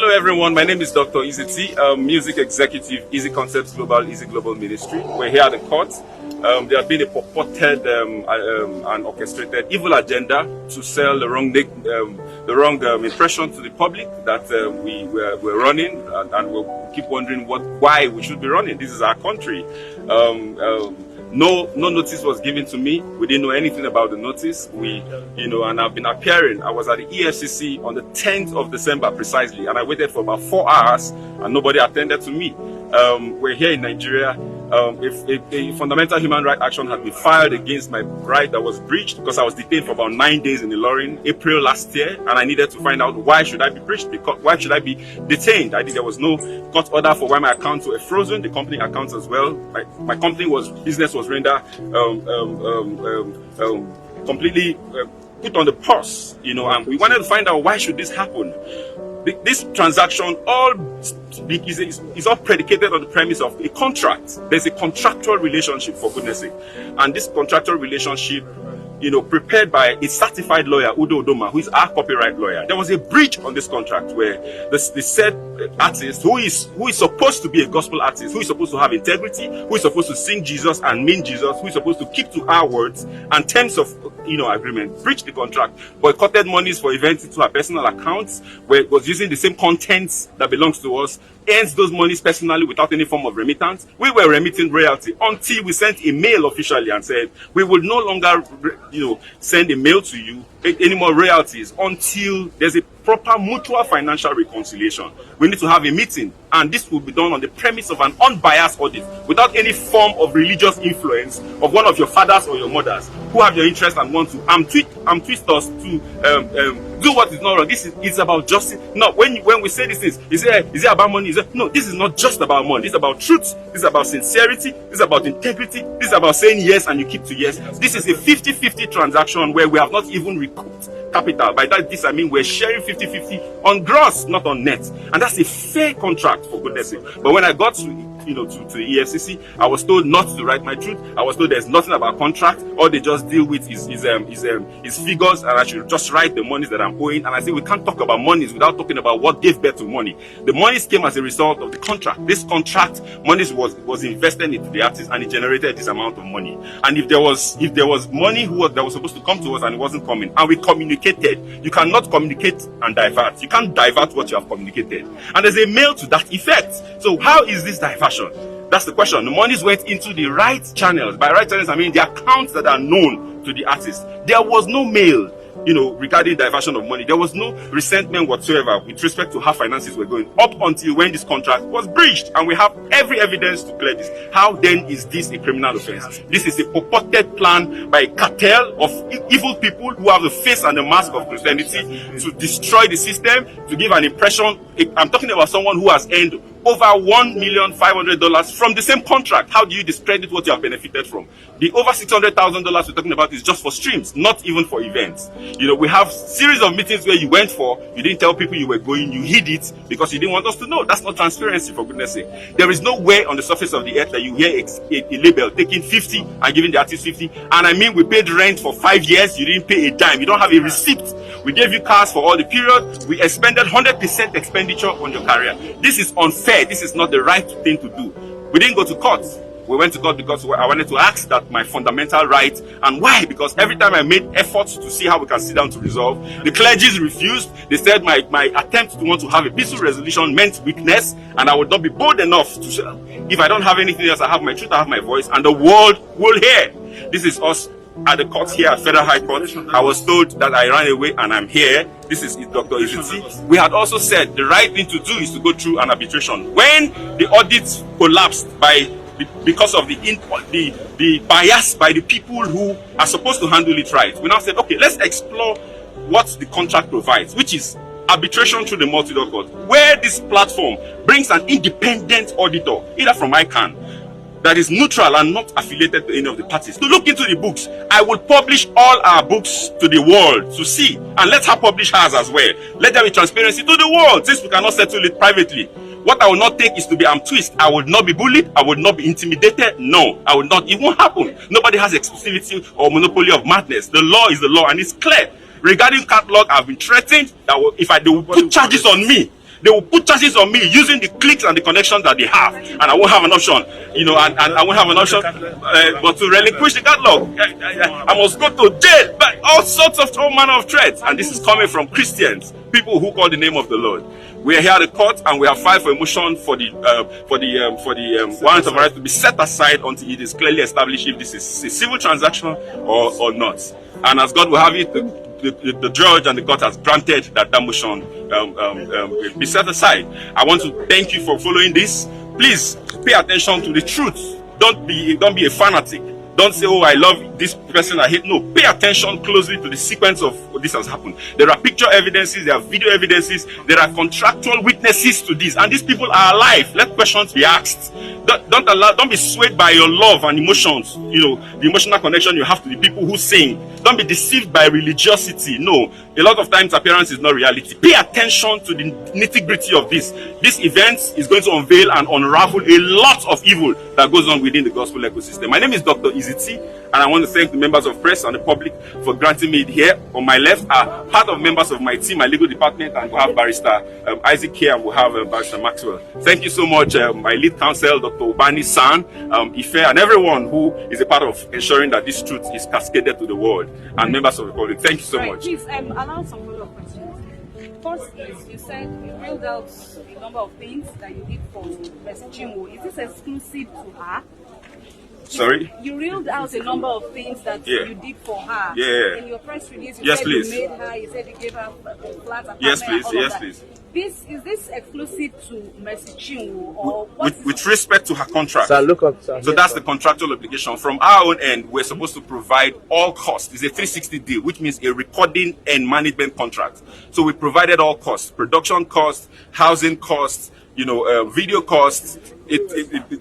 Hello everyone, my name is Dr. Eezee, music executive, Eezee Concepts Global, Eezee Global Ministry. We're here at the court. There has been a purported and orchestrated evil agenda to sell the wrong impression to the public that we're running, and we'll keep wondering why we should be running. This is our country. No notice was given to me. We didn't know anything about the notice. And I've been appearing. I was at the EFCC on the 10th of December precisely, and I waited for about 4 hours, and nobody attended to me. We're here in Nigeria. If a fundamental human rights action had been filed against my right that was breached because I was detained for about 9 days in Ilorin, April last year, and I needed to find out why should I be breached, why should I be detained. There was no court order for why my accounts were frozen, the company accounts as well. My company business was rendered completely put on the pause, and we wanted to find out why should this happen. This transaction is all predicated on the premise of a contract. There's a contractual relationship, for goodness sake. And this contractual relationship, prepared by a certified lawyer, Udo Odoma, who is our copyright lawyer. There was a breach on this contract where the said artist, who is supposed to be a gospel artist, who is supposed to have integrity, who is supposed to sing Jesus and mean Jesus, who is supposed to keep to our words and terms of agreement, breached the contract, boycotted monies for events into our personal accounts, where it was using the same contents that belongs to us, earns those monies personally without any form of remittance. We were remitting royalty until we sent a mail officially and said we will no longer send a mail to you any more royalties until there's a proper mutual financial reconciliation. We need to have a meeting, and this will be done on the premise of an unbiased audit without any form of religious influence of one of your fathers or your mothers who have your interest and want to twist us to do what is not wrong. It's about justice. No, when we say these things, is it about money? No, this is not just about money. This is about truth. This is about sincerity. This is about integrity. This is about saying yes and you keep to yes. This is a 50-50 transaction where we have not even recouped capital. By this I mean we're sharing 50-50 on gross, not on net, and that's a fair contract, for goodness sake. But when I got to the EFCC, I was told not to write my truth. I was told there's nothing about contract. All they just deal with is figures, and I should just write the monies that I'm owing. And I say we can't talk about monies without talking about what gave birth to money. The monies came as a result of the contract. This contract, monies was invested into the artist, and it generated this amount of money. And if there was money that was supposed to come to us and it wasn't coming, and we communicated, you cannot communicate and divert. You can't divert what you have communicated. And there's a mail to that effect. So how is this diversion? That's the question. The monies went into the right channels. By right channels, I mean the accounts that are known to the artist. There was no mail, regarding diversion of money. There was no resentment whatsoever with respect to how finances were going up until when this contract was breached. And we have every evidence to clear this. How then is this a criminal offense? This is a purported plan by a cartel of evil people who have the face and the mask of Christianity to destroy the system, to give an impression. I'm talking about someone who has earned over $1,500,000 from the same contract. How do you discredit what you have benefited from? The over $600,000 we're talking about is just for streams, not even for events. We have series of meetings where you went for, you didn't tell people you were going, you hid it because you didn't want us to know. That's not transparency, for goodness sake. There is no way on the surface of the earth that you hear a label taking 50 and giving the artist 50. And I mean, we paid rent for 5 years, you didn't pay a dime, you don't have a receipt. We gave you cars for all the period. We expended 100% expenditure on your career. This is unfair. This is not the right thing to do. We didn't go to court. We went to court because I wanted to ask that my fundamental right. And why? Because every time I made efforts to see how we can sit down to resolve, the clergy refused. They said my attempt to want to have a peaceful resolution meant weakness, and I would not be bold enough to say, if I don't have anything else, I have my truth, I have my voice, and the world will hear. This is us at the court here at Federal High Court. I was told that I ran away and I'm here. This is Dr. Eezee. We had also said the right thing to do is to go through an arbitration. When the audit collapsed because of the bias by the people who are supposed to handle it right, we now said, okay, let's explore what the contract provides, which is arbitration through the multi-law court, where this platform brings an independent auditor, either from ICANN, that is neutral and not affiliated to any of the parties, to look into the books. I will publish all our books to the world to see, and let her publish hers as well. Let there be transparency to the world, since we cannot settle it privately. What I will not take is to be twist. I will not be bullied. I will not be intimidated. No, I will not. It won't happen. Nobody has exclusivity or monopoly of madness. The law is the law, and it's clear. Regarding catalog, I've been threatened that if they will put charges on me, They will put charges on me using the clicks and the connections that they have, and I won't have an option, and I won't have an option but to relinquish the catalog. I must go to jail, but all sorts of all manner of threats, and this is coming from Christians, people who call the name of the Lord. We are here at the court, and we have filed for a motion for the warrant of arrest to be set aside until it is clearly established if this is a civil transaction or not. And as God will have it, the judge and the court has granted that motion be set aside. I want to thank you for following this. Please pay attention to the truth. Don't be a fanatic. Don't say, oh, I love this person, I hate. No, pay attention closely to the sequence of what this has happened. There are picture evidences, there are video evidences, there are contractual witnesses to this, and these people are alive. Let questions be asked. Don't be swayed by your love and emotions, the emotional connection you have to the people who sing. Don't be deceived by religiosity. No, a lot of times appearance is not reality. Pay attention to the nitty-gritty of this. This event is going to unveil and unravel a lot of evil that goes on within the gospel ecosystem. My name is Dr. Eezee, and I want to thank the members of press and the public for granting me here. On my left are part of members of my team, my legal department, and we'll have Barrister Eezee here, and we'll have Barrister Maxwell. Thank you so much, my lead counsel, Dr. Obani San, Ife, and everyone who is a part of ensuring that this truth is cascaded to the world, and members of the public. Thank you so much. Please allow some follow-up questions. First is, you said you reeled out a number of things that you did for Ms. Chinwo. Is this exclusive to her? Sorry? You reeled out a number of things that you did for her. Yeah. In your press release, you said you made her, you said you gave her a flat apartment. Yes, please. All Yes, of please. Is this exclusive to Mercy Chinwo, or what? With respect to her contract. Sir, look up, sir. So that's the contractual obligation. From our own end, we're supposed to provide all costs. It's a 360 deal, which means a recording and management contract. So we provided all costs: production costs, housing costs, video costs,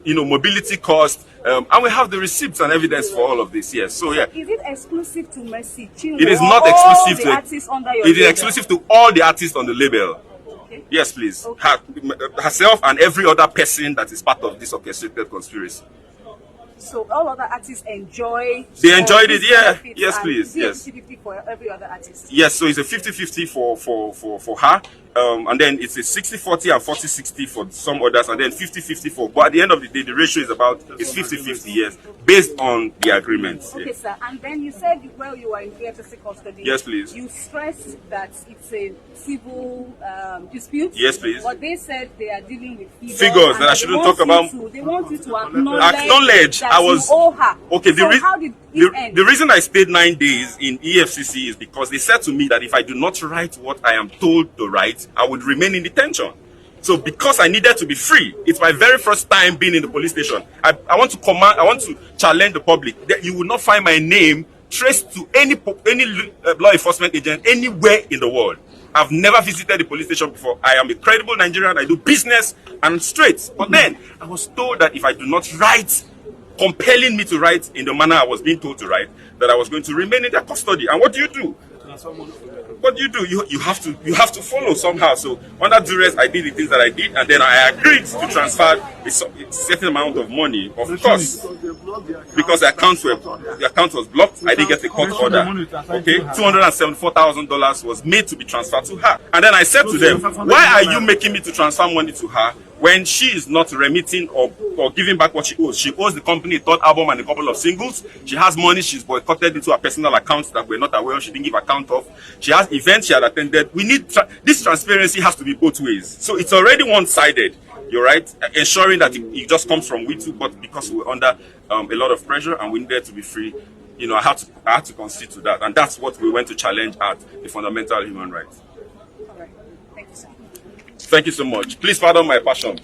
mobility costs, and we have the receipts and evidence for all of this. Yes. So yeah. Is it exclusive to Mercy Chinwo? It is not exclusive to artists under your It is label? exclusive to all the artists on the label. Okay. Yes, please. Okay. Herself and every other person that is part of this orchestrated conspiracy. So all other artists enjoy. They enjoyed it, yeah. Yes, please. Yes. 50-50 for every other artist. Yes, so it's a 50-50 for her, and then it's a 60-40 and 40-60 for some others, and then 50-50 for. But at the end of the day, the ratio is 50-50, yes, based on the agreement. Okay, Yeah. sir. And then you said while you were in EFCC custody. Yes, please. You stressed that it's a civil dispute. Yes, please. But they said they are dealing with Figures that I shouldn't talk about. They want you to acknowledge that I was you owe her. okay. So how did it end? The reason I stayed 9 days in EFCC is because they said to me that if I do not write what I am told to write, I would remain in detention. So because I needed to be free, it's my very first time being in the police station. I want to challenge the public that you will not find my name traced to any law enforcement agent anywhere in the world. I've never visited the police station before. I am a credible Nigerian. I do business and I'm straight. But then I was told that if I do not write, compelling me to write in the manner I was being told to write, that I was going to remain in their custody. And what do? What do? You have to follow somehow. So under duress, I did the things that I did, and then I agreed to transfer a certain amount of money, of course, because the account was blocked. I didn't get a court order. Okay, $274,000 was made to be transferred to her, and then I said to them, "Why are you making me to transfer money to her when she is not remitting or giving back what she owes? She owes the company a third album and a couple of singles. She has money she's boycotted into her personal accounts that we're not aware of. She didn't give account of. She has events she had attended. We need this transparency has to be both ways. So it's already one-sided. You're right, ensuring that it just comes from we two, but because we're under a lot of pressure and we needed to be free, I had to concede to that, and that's what we went to challenge at the fundamental human rights. All right. Thank you, sir. Thank you so much. Please pardon my passion.